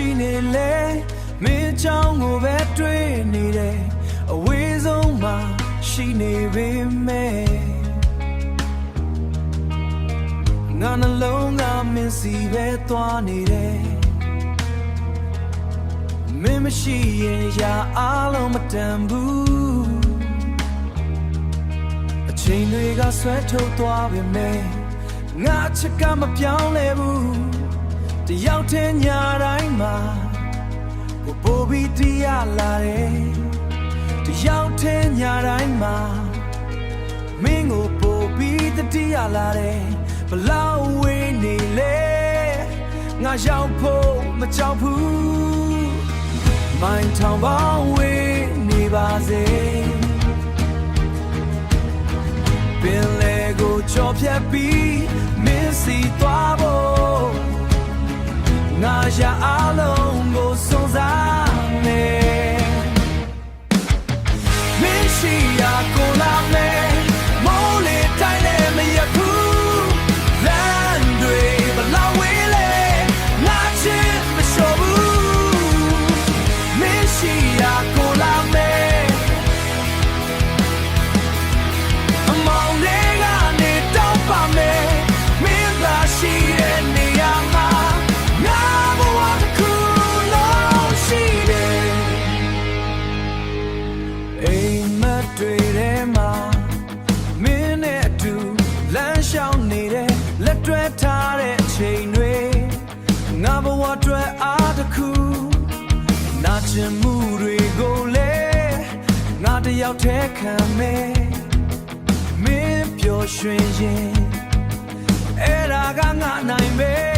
ရှိနေလဲမင်းချောင်းကိုပဲတွေ့နေတယ်အဝေးဆုံးမှာရှိနေပေမဲ့ငါနှလုံးကမင်းစီပဲသွားနေတယ်မင်းမရှိရင်ရာအားလုံးမတန်ဘူးအချိန်တွေကဆွဲထုတ်သွားပေမဲ့ငါချစ်ကမပြောင်းလဲဘူးတယောက်တည်းညတိုင်းမှာကိုပိုပြီးတရားလာတယ်တယောက်တည်းညတိုင်းမှာမင်းကိုပိုပြီးတရားလာတယ်ဘလောက်ဝေးနေလဲငါရောက်ဖို့မကြောက်ဘူးမိုင်းထောင်ပေါင်းဝေးနေပါစေပင်လေကိုကြော်ဖြတ်ပြီးမင်းစီသွားဖို့ငါရအားလုံးကိုစုံစမ်းမယ်မင်းရှိရာကိုလာမယ်မိုးလေတိုင်းလည်းမရဘူးလမ်းတွေဘလောက်ဝေးလဲငါချစ်မလျှော်ဘူးမင်းရှိရာကိုလာမယ်အမောင်လေးကနေတောင်းပါမယ်မင်းသာရှိတဲ့နေရာမှာတွေ့တယ်မှာမင်းနဲ့အတူလမ်းလျှောက်နေတဲ့လက်တွဲထားတဲ့ချိန်တွေငါဘဝအတွက်အားတစ်ခုနာကျင်မှုတွေကိုလေငါတယောက်တည်းခံမယ်မင်းပျော်ရွှင်ရင်အဲ့ဒါကငါနိုင်မယ်